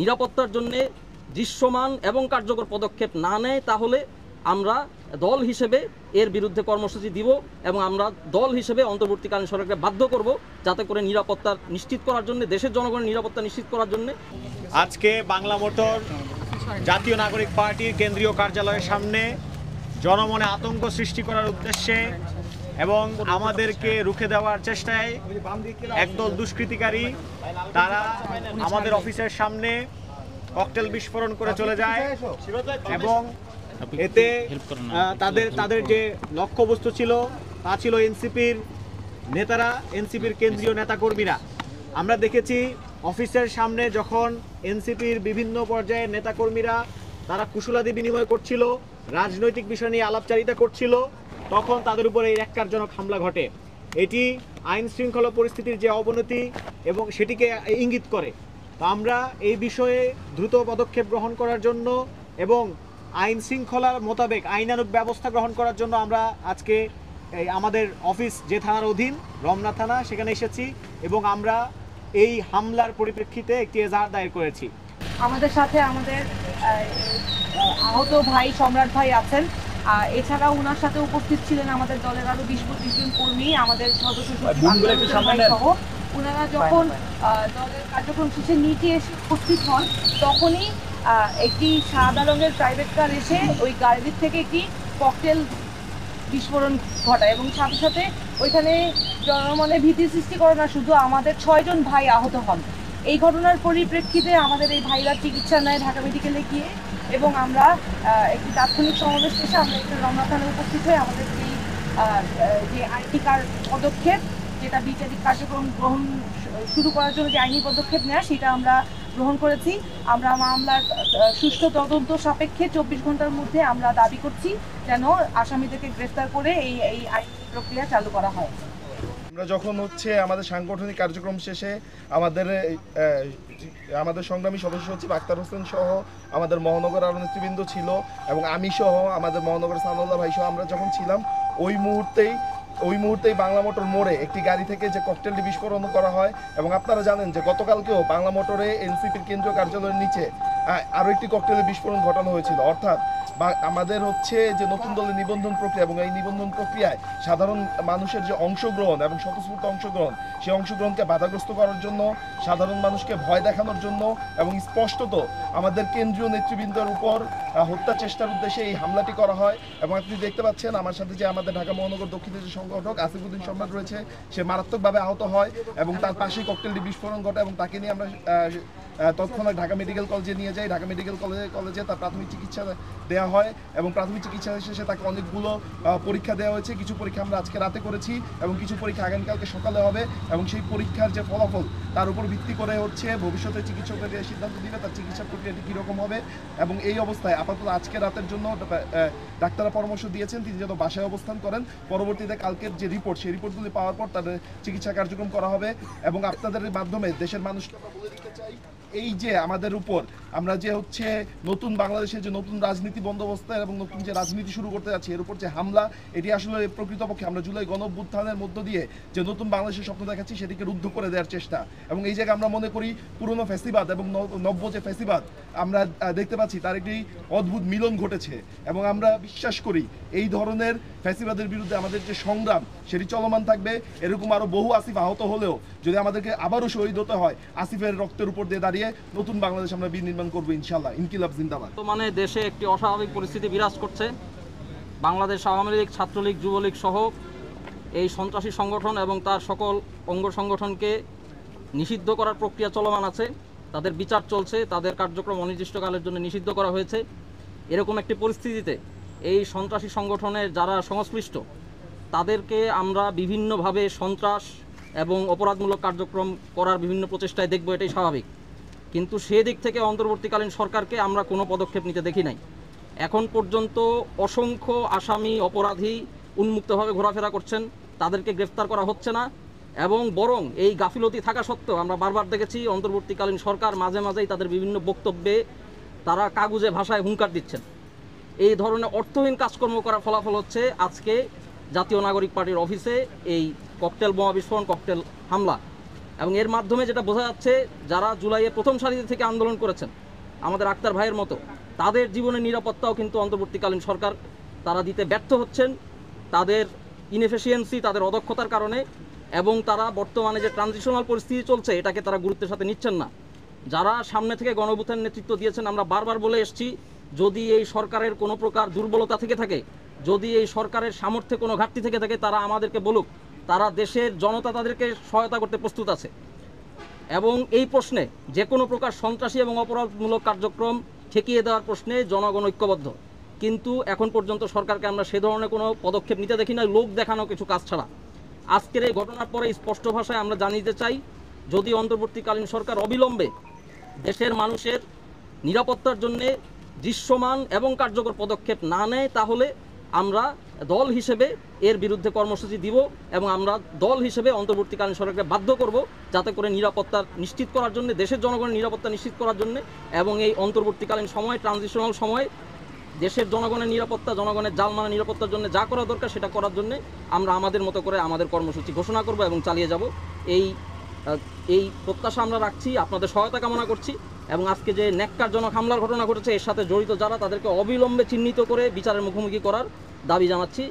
নিরাপত্তার জন্য দৃশ্যমান এবং কার্যকর পদক্ষেপ না নেয়, তাহলে আমরা দল হিসেবে এর বিরুদ্ধে কর্মসূচি দিব এবং আমরা দল হিসেবে অন্তর্বর্তীকালীন সরকারকে বাধ্য করব যাতে করে নিরাপত্তা নিশ্চিত করার জন্য, দেশের জনগণের নিরাপত্তা নিশ্চিত করার জন্য। আজকে বাংলা মোটর জাতীয় নাগরিক পার্টির কেন্দ্রীয় কার্যালয়ের সামনে জনমনে আতঙ্ক সৃষ্টি করার উদ্দেশ্যে এবং আমাদেরকে রুখে দেওয়ার চেষ্টায় একদল দুষ্কৃতিকারী তারা আমাদের অফিসের সামনে ককটেল বিস্ফোরণ করে চলে যায় এবং এতে তাদের যে লক্ষ্যবস্তু ছিল তা ছিল এনসিপির নেতারা, এনসিপির কেন্দ্রীয় নেতাকর্মীরা। আমরা দেখেছি অফিসের সামনে যখন এনসিপির বিভিন্ন পর্যায়ের নেতাকর্মীরা তারা কুশলাদি বিনিময় করছিল, রাজনৈতিক বিষয় নিয়ে আলাপচারিতা করছিল, তখন তাদের উপরে এই ন্যাক্কারজনক হামলা ঘটে। এটি আইন শৃঙ্খলা পরিস্থিতির যে অবনতি এবং সেটিকে ইঙ্গিত করে। তো আমরা এই বিষয়ে দ্রুত পদক্ষেপ গ্রহণ করার জন্য এবং আইন শৃঙ্খলার মোতাবেক আইনানুগ ব্যবস্থা গ্রহণ করার জন্য আমরা আজকে আমাদের অফিস যে থানার অধীন রমনা থানা সেখানে এসেছি এবং আমরা এই হামলার পরিপ্রেক্ষিতে একটি এজাহার দায়ের করেছি। আমাদের সাথে আমাদের আহত ভাই সম্রাট ভাই আছেন, এছাড়াও ওনার সাথে উপস্থিত ছিলেন আমাদের দলের আরো 20-25 জন কর্মী, আমাদের সদস্য সহ। ওনারা যখন দলের কার্যক্রম শেষে নিচে এসে উপস্থিত হন তখনই একটি সাদা রঙের প্রাইভেট কার এসে ওই গাড়ির থেকে একটি ককটেল বিস্ফোরণ ঘটায় এবং সাথে সাথে ওইখানে জনমনে ভীতি সৃষ্টি করে না, শুধু আমাদের 6 জন ভাই আহত হন। এই ঘটনার পরিপ্রেক্ষিতে আমাদের এই ভাইরা চিকিৎসা নেয় ঢাকা মেডিকেলে গিয়ে এবং আমরা একটি তাৎক্ষণিক সমাবেশ শেষে আমরা একটু রমনা থানায় উপস্থিত হয়ে আমাদের যে আইনি পদক্ষেপ, যেটা বিচারিক কার্যক্রম গ্রহণ শুরু করার জন্য যে আইনি পদক্ষেপ নেওয়া সেটা আমরা গ্রহণ করেছি। আমরা মামলার সুষ্ঠু তদন্ত সাপেক্ষে 24 ঘন্টার মধ্যে আমরা দাবি করছি যেন আসামিদেরকে গ্রেফতার করে এই আইনি প্রক্রিয়া চালু করা হয়। আমরা যখন আমাদের সাংগঠনিক কার্যক্রম শেষে আমাদের সংগ্রামী সদস্য আক্তার হোসেন সহ আমাদের মহানগর আরো নেতৃবৃন্দ ছিল এবং আমি সহ আমাদের মহানগর সানাউল্লাহ ভাই সহ আমরা যখন ছিলাম, ওই মুহূর্তেই বাংলা মোটর মোড়ে একটি গাড়ি থেকে যে ককটেলটি বিস্ফোরণ করা হয় এবং আপনারা জানেন যে গতকালকেও বাংলা মোটরে এনসিপির কেন্দ্রীয় কার্যালয়ের নিচে আরও একটি ককটেলের বিস্ফোরণ ঘটানো হয়েছিল। অর্থাৎ আমাদের যে নতুন দলের নিবন্ধন প্রক্রিয়া এবং এই নিবন্ধন প্রক্রিয়ায় সাধারণ মানুষের যে অংশগ্রহণ এবং স্বতঃস্ফূর্ত অংশগ্রহণ, সেই অংশগ্রহণকে বাধাগ্রস্ত করার জন্য, সাধারণ মানুষকে ভয় দেখানোর জন্য এবং স্পষ্টত আমাদের কেন্দ্রীয় নেতৃবৃন্দের উপর হত্যা চেষ্টার উদ্দেশ্যে এই হামলাটি করা হয়। এবং আপনি দেখতে পাচ্ছেন আমার সাথে যে আমাদের ঢাকা মহানগর দক্ষিণের যে সংগঠক আসিফউদ্দিন সম্রাট রয়েছে, সে মারাত্মকভাবে আহত হয় এবং তার পাশেই ককটেলটি বিস্ফোরণ ঘটে এবং তাকে নিয়ে আমরা তৎক্ষণাৎ ঢাকা মেডিকেল কলেজে নিয়ে যাই। ঢাকা মেডিকেল কলেজে তার প্রাথমিক চিকিৎসা দেওয়া হয় এবং প্রাথমিক চিকিৎসা শেষে তাকে অনেকগুলো পরীক্ষা দেওয়া হয়েছে। কিছু পরীক্ষা আমরা আজকে রাতে করেছি এবং কিছু পরীক্ষা আগামীকালকে সকালে হবে এবং সেই পরীক্ষার যে ফলাফল তার উপর ভিত্তি করে ভবিষ্যতে চিকিৎসকরা যে সিদ্ধান্ত দিবে তার চিকিৎসা প্রক্রিয়াটি কীরকম হবে। এবং এই অবস্থায় আপাতত আজকে রাতের জন্য ডাক্তাররা পরামর্শ দিয়েছেন তিনি যেন বাসায় অবস্থান করেন, পরবর্তীতে কালকের যে রিপোর্ট সেই রিপোর্টগুলি পাওয়ার পর তাদের চিকিৎসা কার্যক্রম করা হবে। এবং আপনাদের মাধ্যমে দেশের মানুষকে বলে দিতে চাই, এই যে আমাদের উপর আমরা যে নতুন বাংলাদেশের যে নতুন রাজনীতি বন্দোবস্ত এবং নতুন যে রাজনীতি শুরু করতে যাচ্ছি, এর উপর যে হামলা, এটি আসলে প্রকৃতপক্ষে আমরা জুলাই গণঅভ্যুত্থানের মধ্য দিয়ে যে নতুন বাংলাদেশের স্বপ্ন দেখাচ্ছি সেটিকে রুদ্ধ করে দেওয়ার চেষ্টা। এবং এই জায়গায় আমরা মনে করি পুরনো ফ্যাসিবাদ এবং নব্য যে ফ্যাসিবাদ আমরা দেখতে পাচ্ছি তার একটি অদ্ভুত মিলন ঘটেছে এবং আমরা বিশ্বাস করি এই ধরনের ফ্যাসিবাদের বিরুদ্ধে আমাদের যে সংগ্রাম সেটি চলমান থাকবে। এরকম আরও বহু আসিফ আহত হলেও যদি আমাদেরকে আবারও শহীদ হতে হয়, আসিফের রক্তের উপর দিয়ে দাঁড়িয়ে নতুন বাংলাদেশ আমরা বিনির্মাণ করবো ইনশাআল্লাহ। ইনকিলাব জিন্দাবাদ। বর্তমানে দেশে একটি অস্বাভাবিক পরিস্থিতি বিরাজ করছে। বাংলাদেশ আওয়ামী লীগ, ছাত্রলীগ, যুবলীগ সহ এই সন্ত্রাসী সংগঠন এবং তার সকল অঙ্গ সংগঠনকে নিষিদ্ধ করার প্রক্রিয়া চলমান আছে। তাদের বিচার চলছে, তাদের কার্যক্রম অনির্দিষ্টকালের জন্য নিষিদ্ধ করা হয়েছে। এরকম একটি পরিস্থিতিতে এই সন্ত্রাসী সংগঠনের যারা সংশ্লিষ্ট তাদেরকে আমরা বিভিন্নভাবে সন্ত্রাস এবং অপরাধমূলক কার্যক্রম করার বিভিন্ন প্রচেষ্টায় দেখব, এটাই স্বাভাবিক। কিন্তু সেদিক থেকে অন্তর্বর্তীকালীন সরকারকে আমরা কোনো পদক্ষেপ নিতে দেখি নাই। এখন পর্যন্ত অসংখ্য আসামি, অপরাধী উন্মুক্তভাবে ঘোরাফেরা করছেন, তাদেরকে গ্রেফতার করা হচ্ছে না এবং বরং এই গাফিলতি থাকা সত্ত্বেও আমরা বারবার দেখেছি অন্তর্বর্তীকালীন সরকার মাঝে মাঝেই তাদের বিভিন্ন বক্তব্যে তারা কাগুজে ভাষায় হুঙ্কার দিচ্ছেন। এই ধরনের অর্থহীন কাজকর্ম করার ফলাফল হচ্ছে আজকে জাতীয় নাগরিক পার্টির অফিসে এই ককটেল বোমা বিস্ফোরণ, ককটেল হামলা। এবং এর মাধ্যমে যেটা বোঝা যাচ্ছে যারা জুলাইয়ে প্রথম সারিতে থেকে আন্দোলন করেছেন আমাদের আক্তার ভাইয়ের মতো, তাদের জীবনের নিরাপত্তাও কিন্তু অন্তর্বর্তীকালীন সরকার তারা দিতে ব্যর্থ হচ্ছেন তাদের ইনএফিসিয়েন্সি, তাদের অদক্ষতার কারণে। এবং তারা বর্তমানে যে ট্রানজিশনাল পরিস্থিতি চলছে এটাকে তারা গুরুত্বের সাথে নিচ্ছেন না। যারা সামনে থেকে গণঅভ্যুত্থানের নেতৃত্ব দিয়েছেন, আমরা বারবার বলে এসেছি, যদি এই সরকারের কোনো প্রকার দুর্বলতা থেকে থাকে, যদি এই সরকারের সামর্থ্যে কোনো ঘাটতি থেকে থাকে, তারা আমাদেরকে বলুক। তারা দেশের জনতা তাদেরকে সহায়তা করতে প্রস্তুত আছে। এবং এই প্রশ্নে যে কোনো প্রকার সন্ত্রাসী এবং অপরাধমূলক কার্যক্রম ঠেকিয়ে দেওয়ার প্রশ্নে জনগণ ঐক্যবদ্ধ। কিন্তু এখন পর্যন্ত সরকারকে আমরা সে ধরনের কোনো পদক্ষেপ নিতে দেখি না, লোক দেখানো কিছু কাজ ছাড়া। আজকের এই ঘটনার পরে স্পষ্ট ভাষায় আমরা জানিয়ে চাই, যদি অন্তর্বর্তীকালীন সরকার অবিলম্বে দেশের মানুষের নিরাপত্তার জন্যে দৃশ্যমান এবং কার্যকর পদক্ষেপ না নেয়, তাহলে আমরা দল হিসেবে এর বিরুদ্ধে কর্মসূচি দিব এবং আমরা দল হিসেবে অন্তর্বর্তীকালীন সরকারকে বাধ্য করব যাতে করে নিরাপত্তা নিশ্চিত করার জন্য, দেশের জনগণের নিরাপত্তা নিশ্চিত করার জন্য এবং এই অন্তর্বর্তীকালীন সময়, ট্রানজিশনাল সময় দেশের জনগণের নিরাপত্তা, জনগণের জালমানা নিরাপত্তার জন্য যা করা দরকার সেটা করার জন্য আমরা আমাদের মতো করে আমাদের কর্মসূচি ঘোষণা করব এবং চালিয়ে যাব। এই প্রত্যাশা আমরা রাখছি, আপনাদের সহায়তা কামনা করছি। এবং আজকে যে ন্যাক্কারজনক হামলার ঘটনা ঘটেছে এর সাথে জড়িত যারা, তাদেরকে অবিলম্বে চিহ্নিত করে বিচারের মুখোমুখি করার দাবি জানাচ্ছি।